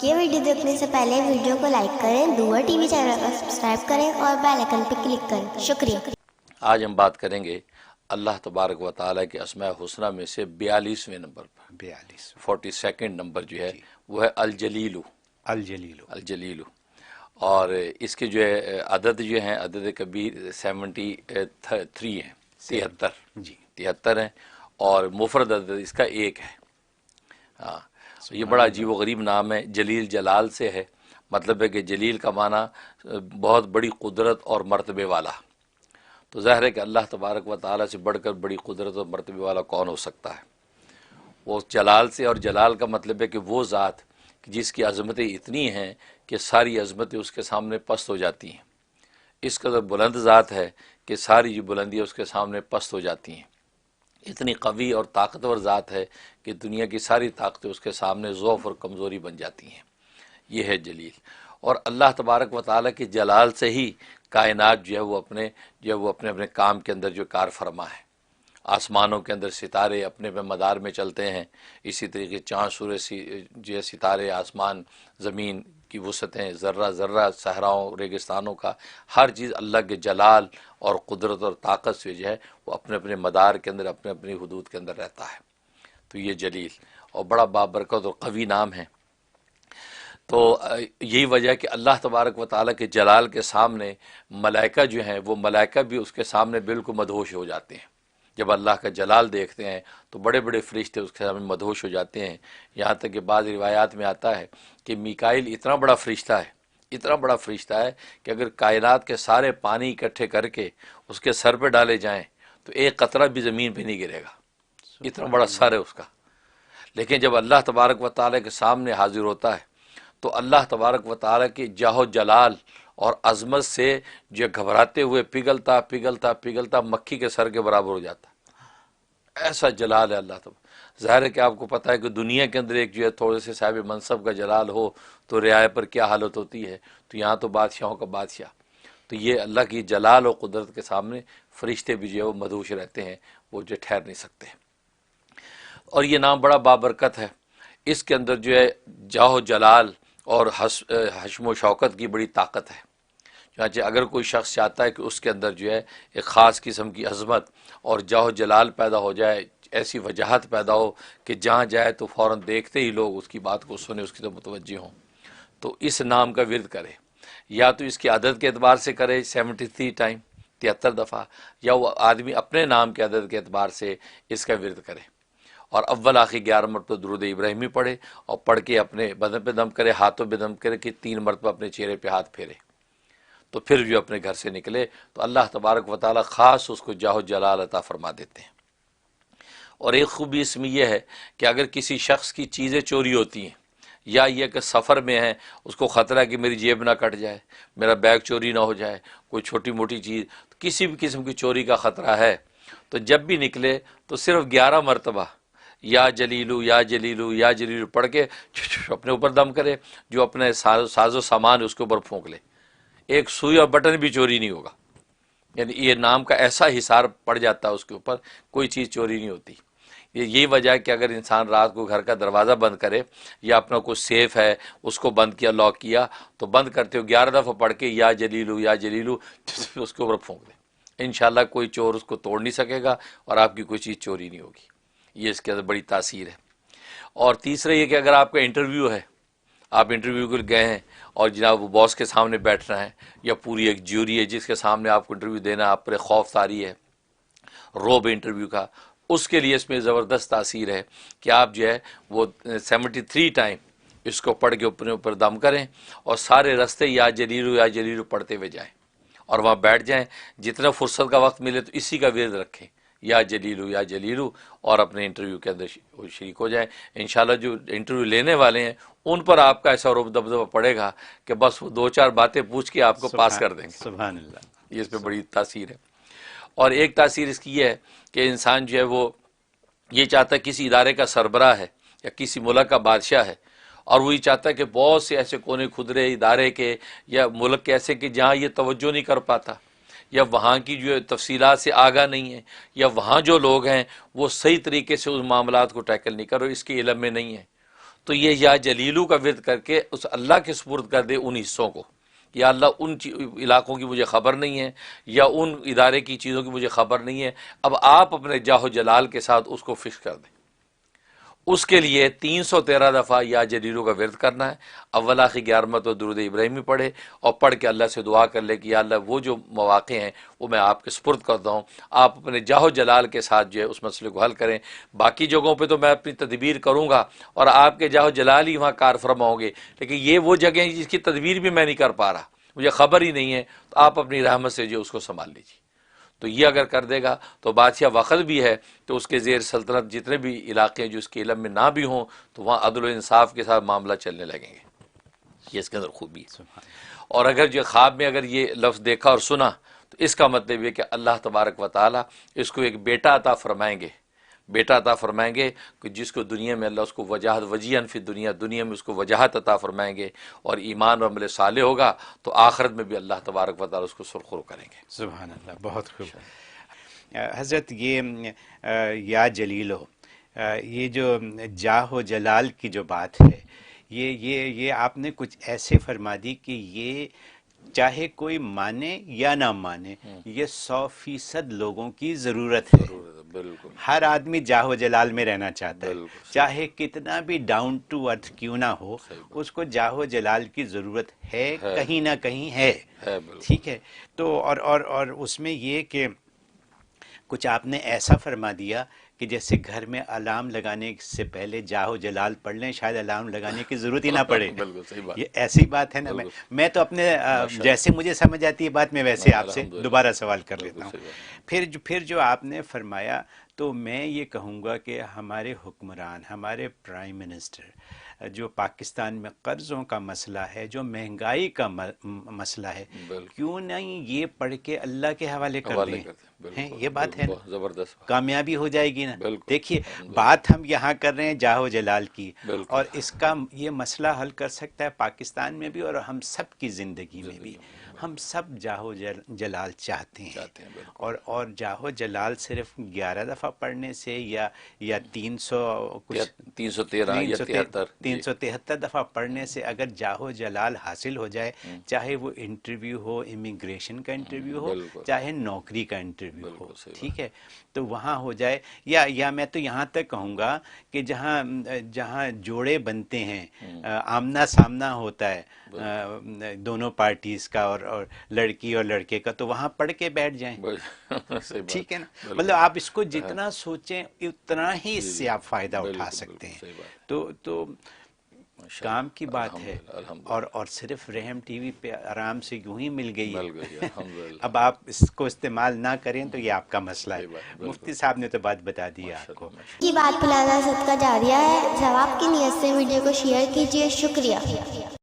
یہ ویڈیو دیکھنے سے پہلے ویڈیو کو لائک کریں، دعا ٹی وی چینل کو سبسکرائب کریں اور بیل آئیکن پہ کلک کریں۔ شکریہ۔ آج ہم بات کریں گے اللہ تبارک و تعالیٰ کے اسماء الحسنی میں سے 42ویں نمبر پر 42 نمبر جو ہے وہ ہے الجلیل الجلیل، اور اس کے جو ہے عدد جو ہیں عدد کبیر 73 ہیں، 73 ہیں، اور مفرد عدد اس کا ایک ہے۔ ہاں، یہ بڑا عجیب و غریب نام ہے، جلیل جلال سے ہے، مطلب ہے کہ جلیل کا معنی بہت بڑی قدرت اور مرتبے والا۔ تو ظاہر ہے کہ اللہ تبارک و تعالیٰ سے بڑھ کر بڑی قدرت اور مرتبے والا کون ہو سکتا ہے؟ وہ جلال سے، اور جلال کا مطلب ہے کہ وہ ذات جس کی عظمتیں اتنی ہیں کہ ساری عظمتیں اس کے سامنے پست ہو جاتی ہیں، اس قدر بلند ذات ہے کہ ساری جو بلندیاں اس کے سامنے پست ہو جاتی ہیں، اتنی قوی اور طاقتور ذات ہے کہ دنیا کی ساری طاقتیں اس کے سامنے ضعف اور کمزوری بن جاتی ہیں۔ یہ ہے جلیل، اور اللہ تبارک و تعالیٰ کی جلال سے ہی کائنات جو ہے وہ اپنے کام کے اندر جو کار فرما ہے۔ آسمانوں کے اندر ستارے اپنے اپنے مدار میں چلتے ہیں، اسی طریقے چاند سورج جو ہے ستارے، آسمان، زمین کی وسعتیں، ذرہ ذرہ صحراؤں ریگستانوں کا ہر چیز اللہ کے جلال اور قدرت اور طاقت سے جو ہے وہ اپنے اپنے مدار کے اندر، اپنے اپنی حدود کے اندر رہتا ہے۔ تو یہ جلیل اور بڑا بابرکت اور قوی نام ہے۔ تو یہی وجہ ہے کہ اللہ تبارک و تعالیٰ کے جلال کے سامنے ملائکہ جو ہیں وہ ملائکہ بھی اس کے سامنے بالکل مدہوش ہو جاتے ہیں۔ جب اللہ کا جلال دیکھتے ہیں تو بڑے بڑے فرشتے اس کے سامنے مدہوش ہو جاتے ہیں، یہاں تک کہ بعض روایات میں آتا ہے کہ میکائیل اتنا بڑا فرشتہ ہے کہ اگر کائنات کے سارے پانی اکٹھے کر کے اس کے سر پہ ڈالے جائیں تو ایک قطرہ بھی زمین پہ نہیں گرے گا، اتنا بڑا سر ہے اس کا۔ لیکن جب اللہ تبارک و تعالیٰ کے سامنے حاضر ہوتا ہے تو اللہ تبارک و تعالیٰ کی جاہ و جلال اور عظمت سے جو گھبراتے ہوئے پگھلتا پگھلتا پگھلتا مکھی کے سر کے برابر ہو جاتا، ایسا جلال ہے اللہ تبارک۔ ظاہر ہے کہ آپ کو پتہ ہے کہ دنیا کے اندر ایک جو ہے تھوڑے سے صاحب منصب کا جلال ہو تو رعایا پر کیا حالت ہوتی ہے، تو یہاں تو بادشاہوں کا بادشاہ، تو یہ اللہ کی جلال و قدرت کے سامنے فرشتے بھی جو ہے وہ مدہوش رہتے ہیں، وہ جو ٹھہر نہیں سکتے۔ اور یہ نام بڑا بابرکت ہے، اس کے اندر جو ہے جاہ و جلال اور حشم و شوکت کی بڑی طاقت ہے۔ چنانچہ اگر کوئی شخص چاہتا ہے کہ اس کے اندر جو ہے ایک خاص قسم کی عظمت اور جاہ و جلال پیدا ہو جائے، ایسی وجاہت پیدا ہو کہ جہاں جائے تو فوراً دیکھتے ہی لوگ اس کی بات کو سنیں، اس کی طرف متوجہ ہوں، تو اس نام کا ورد کرے، یا تو اس کی عدد کے اعتبار سے کرے 73 ٹائم، 73 دفعہ، یا وہ آدمی اپنے نام کے عدد کے اعتبار سے اس کا ورد کرے، اور اول آخر 11 مرتبہ درود ابراہیمی پڑھے، اور پڑھ کے اپنے بدن پہ دم کرے، ہاتھوں پہ دم کرے کہ 3 مرتبہ اپنے چہرے پہ ہاتھ پھیرے، تو پھر جو اپنے گھر سے نکلے تو اللہ تبارک و تعالیٰ خاص اس کو جاہ و جلال عطا فرما دیتے ہیں۔ اور ایک خوبی اس میں یہ ہے کہ اگر کسی شخص کی چیزیں چوری ہوتی ہیں، یا یہ کہ سفر میں ہے، اس کو خطرہ ہے کہ میری جیب نہ کٹ جائے، میرا بیگ چوری نہ ہو جائے، کوئی چھوٹی موٹی چیز، کسی بھی قسم کی چوری کا خطرہ ہے، تو جب بھی نکلے تو صرف 11 مرتبہ یا جلیلو یا جلیلو یا جلیلو پڑھ کے اپنے اوپر دم کرے، جو اپنے ساز و سامان اس کے اوپر پھونک لے، ایک سوئی اور بٹن بھی چوری نہیں ہوگا۔ یعنی یہ نام کا ایسا حصار پڑ جاتا ہے اس کے اوپر، کوئی چیز چوری نہیں ہوتی۔ یہی وجہ ہے کہ اگر انسان رات کو گھر کا دروازہ بند کرے، یا اپنا کوئی سیف ہے اس کو بند کیا، لاک کیا، تو بند کرتے ہو 11 دفعہ پڑھ کے یا جلیلو یا جلیلو اس کے اوپر پھونک دے، انشاءاللہ کوئی چور اس کو توڑ نہیں سکے گا اور آپ کی کوئی چیز چوری نہیں ہوگی۔ یہ اس کے اندر بڑی تاثیر ہے۔ اور تیسرا یہ کہ اگر آپ کا انٹرویو ہے، آپ انٹرویو کے لیے گئے ہیں اور جناب وہ باس کے سامنے بیٹھنا ہے، یا پوری ایک جیوری ہے جس کے سامنے آپ کو انٹرویو دینا ہے، آپ پر خوف طاری ہے، روب انٹرویو کا، اس کے لیے اس میں زبردست تاثیر ہے کہ آپ جو ہے وہ 73 ٹائم اس کو پڑھ کے اپنے اوپر دم کریں، اور سارے رستے یا جلیلو پڑھتے ہوئے جائیں، اور وہاں بیٹھ جائیں، جتنا فرصت کا وقت ملے تو اسی کا ورد رکھیں، یا جلیلو، اور اپنے انٹرویو کے اندر شریک ہو جائیں۔ انشاءاللہ جو انٹرویو لینے والے ہیں ان پر آپ کا ایسا رعب دبدبہ پڑے گا کہ بس وہ 2-4 باتیں پوچھ کے آپ کو پاس کر دیں گے۔ سبحان اللہ۔ یہ اس پہ بڑی تاثیر ہے۔ اور ایک تاثیر اس کی یہ ہے کہ انسان جو ہے وہ یہ چاہتا ہے، کسی ادارے کا سربراہ ہے یا کسی ملک کا بادشاہ ہے، اور وہی چاہتا ہے کہ بہت سے ایسے کونے خدرے ادارے کے یا ملک کے ایسے کہ جہاں یہ توجہ نہیں کر پاتا، یا وہاں کی جو تفصیلات سے آگاہ نہیں ہے، یا وہاں جو لوگ ہیں وہ صحیح طریقے سے اس معاملات کو ٹیکل نہیں کر رہے، اس کے علم میں نہیں ہے، تو یہ یا جلیلو کا ورد کر کے اس اللہ کے سپرد کر دے ان حصوں کو، یا اللہ ان علاقوں کی مجھے خبر نہیں ہے، یا ان ادارے کی چیزوں کی مجھے خبر نہیں ہے، اب آپ اپنے جاہ و جلال کے ساتھ اس کو فکس کر دیں۔ اس کے لیے 313 دفعہ یا جلیلو کا ورد کرنا ہے، اول آخر 11 تو درود ابراہیمی پڑھے، اور پڑھ کے اللہ سے دعا کر لے کہ یا اللہ وہ جو مواقع ہیں وہ میں آپ کے سپرد کرتا ہوں، آپ اپنے جاہ و جلال کے ساتھ جو ہے اس مسئلے کو حل کریں۔ باقی جگہوں پہ تو میں اپنی تدبیر کروں گا اور آپ کے جاہ و جلال ہی وہاں کار فرما ہوں گے، لیکن یہ وہ جگہیں ہیں جس کی تدبیر بھی میں نہیں کر پا رہا، مجھے خبر ہی نہیں ہے، تو آپ اپنی رحمت سے جو اس کو سنبھال لیجیے۔ تو یہ اگر کر دے گا تو بادشاہ وقت بھی ہے تو اس کے زیر سلطنت جتنے بھی علاقے ہیں جو اس کے علم میں نہ بھی ہوں تو وہاں عدل و انصاف کے ساتھ معاملہ چلنے لگیں گے، یہ اس کے اندر خوبی ہے۔ اور اگر جو خواب میں اگر یہ لفظ دیکھا اور سنا تو اس کا مطلب یہ کہ اللہ تبارک و تعالیٰ اس کو ایک بیٹا عطا فرمائیں گے، بیٹا عطا فرمائیں گے کہ جس کو دنیا میں اللہ اس کو وجاہت وجیہن فی دنیا میں اس کو وجاہت عطا فرمائیں گے، اور ایمان اور عمل صالح ہوگا تو آخرت میں بھی اللہ تبارک و تعالیٰ اس کو سرخرو کریں گے۔ سبحان اللہ، بہت خوب۔ حضرت یہ یا جلیلو، یہ جو جاہ و جلال کی جو بات ہے، یہ آپ نے کچھ ایسے فرما دی کہ یہ چاہے کوئی مانے یا نہ مانے، یہ 100% لوگوں کی ضرورت ہے۔ بالکل، ہر آدمی جاہ و جلال میں رہنا چاہتا ہے، چاہے کتنا بھی ڈاؤن ٹو ارتھ کیوں نہ ہو، اس کو جاہ و جلال کی ضرورت ہے، کہیں نہ کہیں ہے، ٹھیک ہے۔ تو اور اس میں یہ کہ کچھ آپ نے ایسا فرما دیا کہ جیسے گھر میں الارم لگانے سے پہلے جاہ و جلال پڑھ لیں، شاید الارم لگانے کی ضرورت ہی نہ پڑے۔ بالکل صحیح بات، یہ ایسی بات ہے نا، میں تو اپنے جیسے مجھے سمجھ آتی ہے بات، میں ویسے آپ سے دوبارہ سوال کر لیتا ہوں۔ پھر جو آپ نے فرمایا تو میں یہ کہوں گا کہ ہمارے حکمران، ہمارے پرائم منسٹر، جو پاکستان میں قرضوں کا مسئلہ ہے، جو مہنگائی کا مسئلہ ہے، کیوں نہیں یہ پڑھ کے اللہ کے حوالے کر دیں؟ یہ بات ہے نا، زبردست، کامیابی ہو جائے گی نا۔ دیکھیے بات ہم یہاں کر رہے ہیں جاہ و جلال کی، اور اس کا یہ مسئلہ حل کر سکتا ہے پاکستان میں بھی اور ہم سب کی زندگی میں بھی۔ ہم سب جاہ و جلال چاہتے ہیں، اور جاہ و جلال صرف 11 دفعہ پڑھنے سے یا 373 دفعہ پڑھنے سے اگر جاہ و جلال حاصل ہو جائے، چاہے وہ انٹرویو ہو، امیگریشن کا انٹرویو ہو، چاہے نوکری کا انٹرویو ہو، ٹھیک ہے، تو وہاں ہو جائے۔ یا میں تو یہاں تک کہوں گا کہ جہاں جوڑے بنتے ہیں، آمنا سامنا ہوتا ہے دونوں پارٹیز کا اور لڑکی اور لڑکے کا، تو وہاں پڑھ کے بیٹھ جائیں، ٹھیک ہے نا۔ مطلب آپ اس کو جتنا سوچیں اتنا ہی اس سے آپ فائدہ اٹھا سکتے ہیں۔ تو کام کی بات ہے، اور صرف رحم ٹی وی پہ آرام سے یوں ہی مل گئی ہے۔ اب آپ اس کو استعمال نہ کریں تو یہ آپ کا مسئلہ ہے۔ مفتی صاحب نے تو بات بتا دی آپ کو۔ کی بات پلانا صدقہ جاریہ ہے، ثواب کی نیت سے ویڈیو کو شیئر کیجیے، شکریہ۔